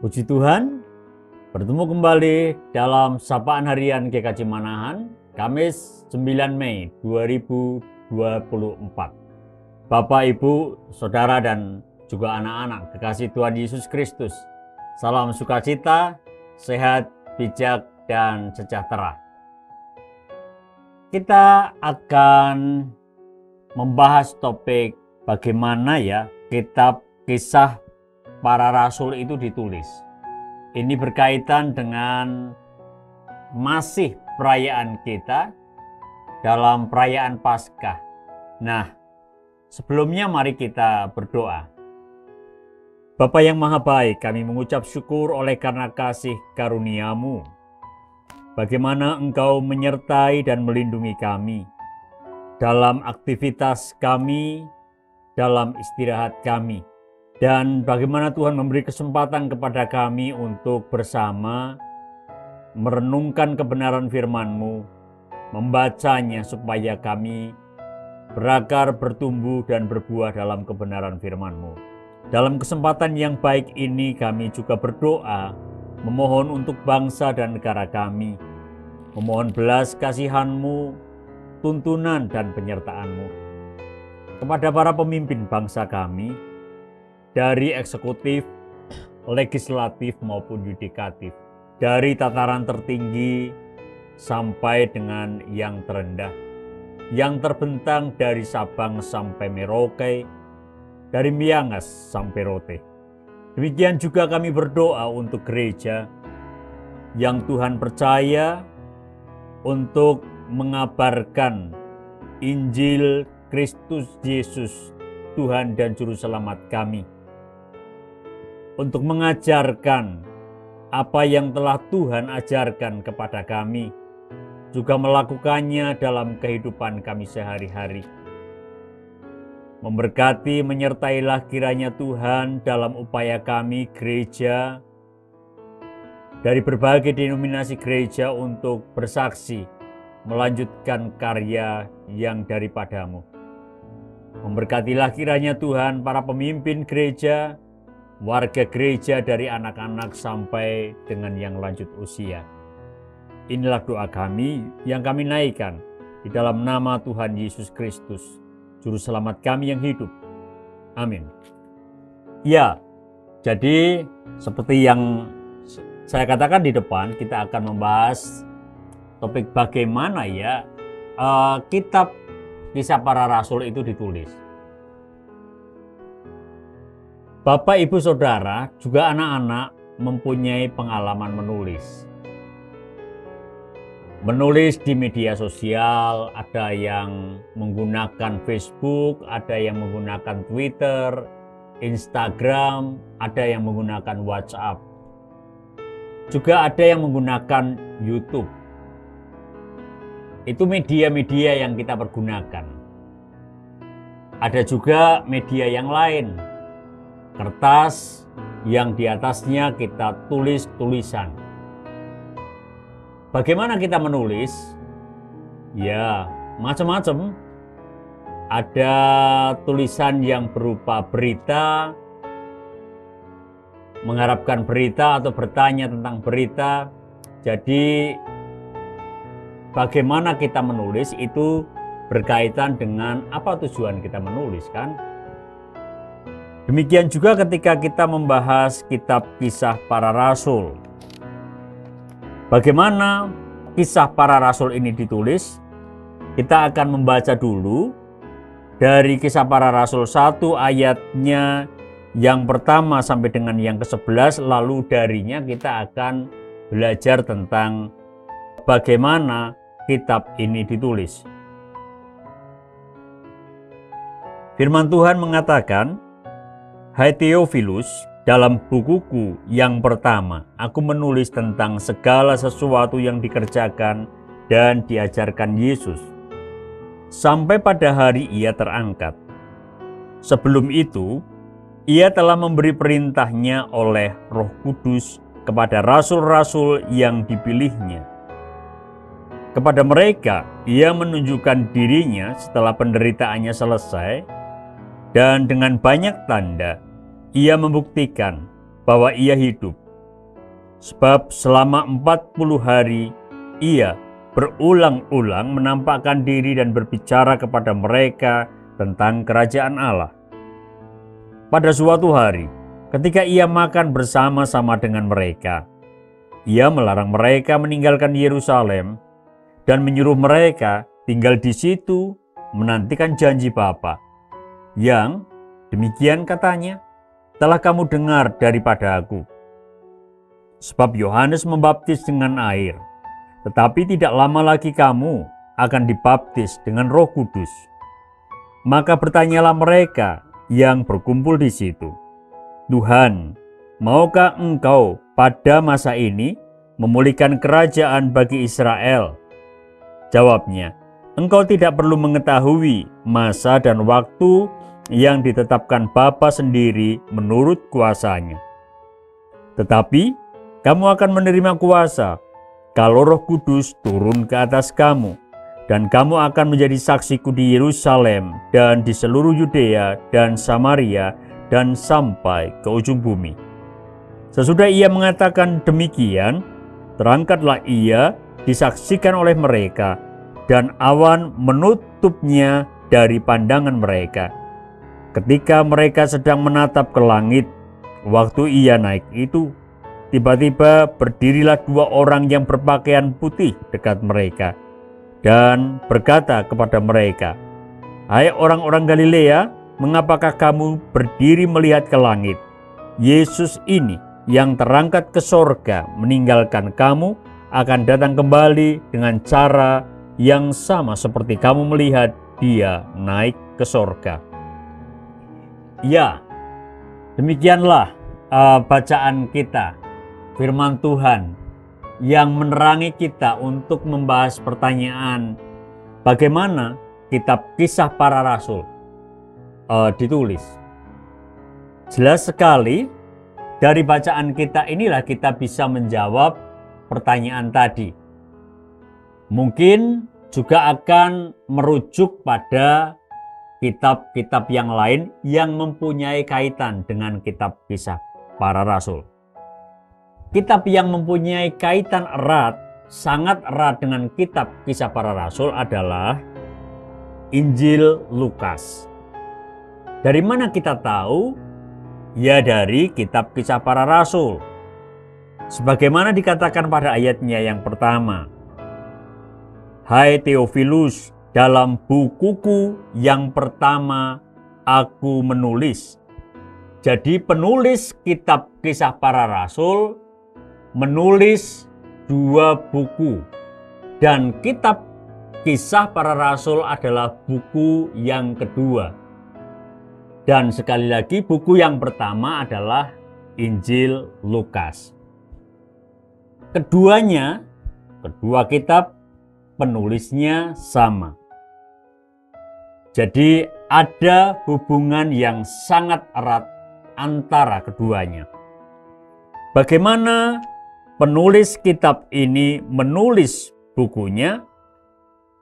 Puji Tuhan, bertemu kembali dalam Sapaan Harian GKJ Manahan, Kamis 9 Mei 2024. Bapak, Ibu, Saudara, dan juga anak-anak kekasih Tuhan Yesus Kristus, salam sukacita, sehat, bijak, dan sejahtera. Kita akan membahas topik bagaimana kitab Kisah Para Rasul itu ditulis. Ini berkaitan dengan masih perayaan kita dalam perayaan Paskah. Nah, sebelumnya mari kita berdoa. Bapa yang Maha Baik, kami mengucap syukur oleh karena kasih karunia-Mu. Bagaimana Engkau menyertai dan melindungi kami dalam aktivitas kami, dalam istirahat kami. Dan bagaimana Tuhan memberi kesempatan kepada kami untuk bersama merenungkan kebenaran firman-Mu, membacanya supaya kami berakar, bertumbuh, dan berbuah dalam kebenaran firman-Mu. Dalam kesempatan yang baik ini kami juga berdoa, memohon untuk bangsa dan negara kami, memohon belas kasihan-Mu, tuntunan dan penyertaan-Mu. Kepada para pemimpin bangsa kami, dari eksekutif, legislatif maupun yudikatif, dari tataran tertinggi sampai dengan yang terendah, yang terbentang dari Sabang sampai Merauke, dari Miangas sampai Rote. Demikian juga kami berdoa untuk gereja yang Tuhan percaya untuk mengabarkan Injil Kristus Yesus, Tuhan dan Juru Selamat kami, untuk mengajarkan apa yang telah Tuhan ajarkan kepada kami, juga melakukannya dalam kehidupan kami sehari-hari. Memberkati, menyertailah kiranya Tuhan dalam upaya kami gereja, dari berbagai denominasi gereja untuk bersaksi, melanjutkan karya yang daripada-Mu. Memberkatilah kiranya Tuhan para pemimpin gereja, warga gereja dari anak-anak sampai dengan yang lanjut usia. Inilah doa kami yang kami naikkan di dalam nama Tuhan Yesus Kristus, Juru Selamat kami yang hidup. Amin. Ya, jadi seperti yang saya katakan di depan, kita akan membahas topik bagaimana kitab Kisah Para Rasul itu ditulis. Bapak, Ibu, Saudara, juga anak-anak mempunyai pengalaman menulis. Menulis di media sosial, ada yang menggunakan Facebook, ada yang menggunakan Twitter, Instagram, ada yang menggunakan WhatsApp. Juga ada yang menggunakan YouTube. Itu media-media yang kita pergunakan. Ada juga media yang lain, kertas yang di atasnya kita tulis tulisan. Bagaimana kita menulis? Ya, macam-macam. Ada tulisan yang berupa berita, mengharapkan berita atau bertanya tentang berita. Jadi bagaimana kita menulis itu berkaitan dengan apa tujuan kita menulis, kan? Demikian juga ketika kita membahas kitab Kisah Para Rasul. Bagaimana Kisah Para Rasul ini ditulis? Kita akan membaca dulu dari Kisah Para Rasul 1 ayatnya yang pertama sampai dengan yang ke-11, lalu darinya kita akan belajar tentang bagaimana kitab ini ditulis. Firman Tuhan mengatakan, "Hai Theophilus, dalam bukuku yang pertama, aku menulis tentang segala sesuatu yang dikerjakan dan diajarkan Yesus, sampai pada hari Ia terangkat. Sebelum itu, Ia telah memberi perintahnya oleh Roh Kudus kepada rasul-rasul yang dipilihnya. Kepada mereka, Ia menunjukkan dirinya setelah penderitaannya selesai, dan dengan banyak tanda, Ia membuktikan bahwa Ia hidup Sebab selama 40 hari ia berulang-ulang menampakkan diri dan berbicara kepada mereka tentang kerajaan Allah. Pada suatu hari, ketika ia makan bersama-sama dengan mereka, ia melarang mereka meninggalkan Yerusalem dan menyuruh mereka tinggal di situ menantikan janji Bapa, yang demikian katanya, telah kamu dengar daripada aku. Sebab Yohanes membaptis dengan air, tetapi tidak lama lagi kamu akan dibaptis dengan Roh Kudus. Maka bertanyalah mereka yang berkumpul di situ, Tuhan, maukah engkau pada masa ini memulihkan kerajaan bagi Israel? Jawabnya, engkau tidak perlu mengetahui masa dan waktu yang ditetapkan Bapa sendiri menurut kuasanya. Tetapi kamu akan menerima kuasa kalau Roh Kudus turun ke atas kamu, dan kamu akan menjadi saksiku di Yerusalem dan di seluruh Yudea dan Samaria dan sampai ke ujung bumi. Sesudah ia mengatakan demikian, terangkatlah ia disaksikan oleh mereka, dan awan menutupnya dari pandangan mereka. Ketika mereka sedang menatap ke langit, waktu ia naik itu, tiba-tiba berdirilah 2 orang yang berpakaian putih dekat mereka dan berkata kepada mereka, "Hai orang-orang Galilea, mengapakah kamu berdiri melihat ke langit? Yesus ini yang terangkat ke sorga meninggalkan kamu akan datang kembali dengan cara yang sama seperti kamu melihat dia naik ke sorga." Ya, demikianlah bacaan kita. Firman Tuhan yang menerangi kita untuk membahas pertanyaan bagaimana kitab Kisah Para Rasul ditulis. Jelas sekali dari bacaan kita inilah kita bisa menjawab pertanyaan tadi. Mungkin juga akan merujuk pada kitab-kitab yang lain yang mempunyai kaitan dengan kitab Kisah Para Rasul. Kitab yang mempunyai kaitan erat, sangat erat dengan kitab Kisah Para Rasul adalah Injil Lukas. Dari mana kita tahu? Ya, dari kitab Kisah Para Rasul. Sebagaimana dikatakan pada ayatnya yang pertama, "Hai Theophilus, dalam bukuku yang pertama aku menulis." Jadi penulis kitab Kisah Para Rasul menulis 2 buku, dan kitab Kisah Para Rasul adalah buku yang kedua. Dan sekali lagi buku yang pertama adalah Injil Lukas. Kedua kitab penulisnya sama. Jadi ada hubungan yang sangat erat antara keduanya. Bagaimana penulis kitab ini menulis bukunya?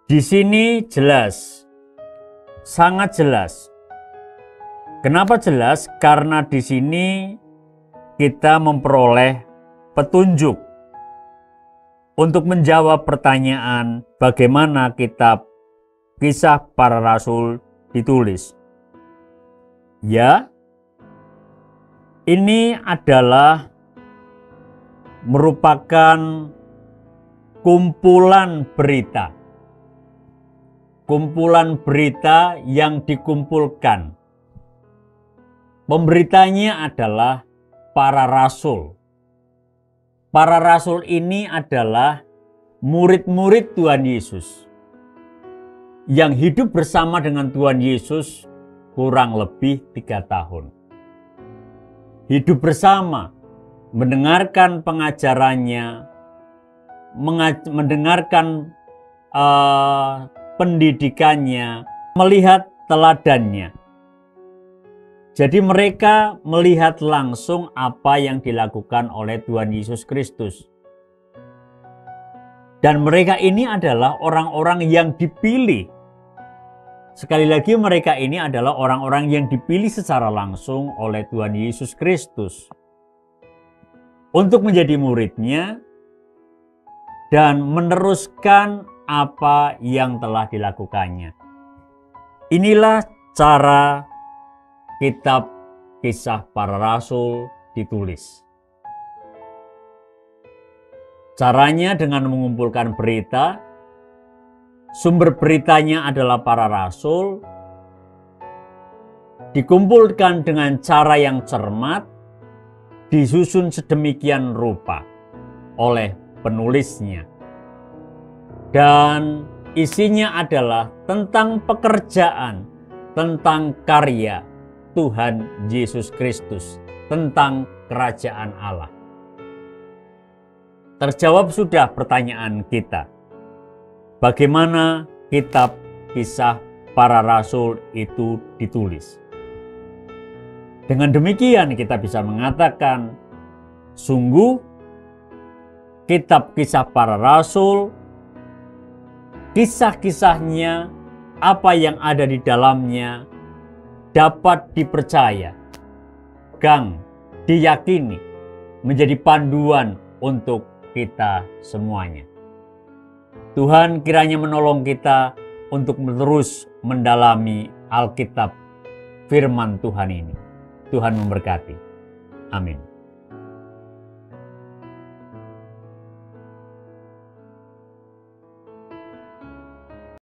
Di sini jelas, sangat jelas. Kenapa jelas? Karena di sini kita memperoleh petunjuk untuk menjawab pertanyaan bagaimana kitab Kisah Para Rasul ditulis. Ya, ini adalah merupakan kumpulan berita. Kumpulan berita yang dikumpulkan. Pemberitanya adalah para rasul. Para rasul ini adalah murid-murid Tuhan Yesus yang hidup bersama dengan Tuhan Yesus kurang lebih 3 tahun. Hidup bersama, mendengarkan pengajarannya, mendengarkan pendidikannya, melihat teladannya. Jadi mereka melihat langsung apa yang dilakukan oleh Tuhan Yesus Kristus. Dan mereka ini adalah orang-orang yang dipilih. Sekali lagi mereka ini adalah orang-orang yang dipilih secara langsung oleh Tuhan Yesus Kristus untuk menjadi muridnya dan meneruskan apa yang telah dilakukannya. Inilah cara kitab Kisah Para Rasul ditulis. Caranya dengan mengumpulkan berita. Sumber beritanya adalah para rasul, dikumpulkan dengan cara yang cermat, disusun sedemikian rupa oleh penulisnya. Dan isinya adalah tentang pekerjaan, tentang karya Tuhan Yesus Kristus, tentang kerajaan Allah. Terjawab sudah pertanyaan kita. Bagaimana kitab Kisah Para Rasul itu ditulis? Dengan demikian kita bisa mengatakan, sungguh kitab Kisah Para Rasul, kisah-kisahnya, apa yang ada di dalamnya dapat dipercaya, diyakini, menjadi panduan untuk kita semuanya. Tuhan kiranya menolong kita untuk terus mendalami Alkitab, firman Tuhan ini. Tuhan memberkati. Amin.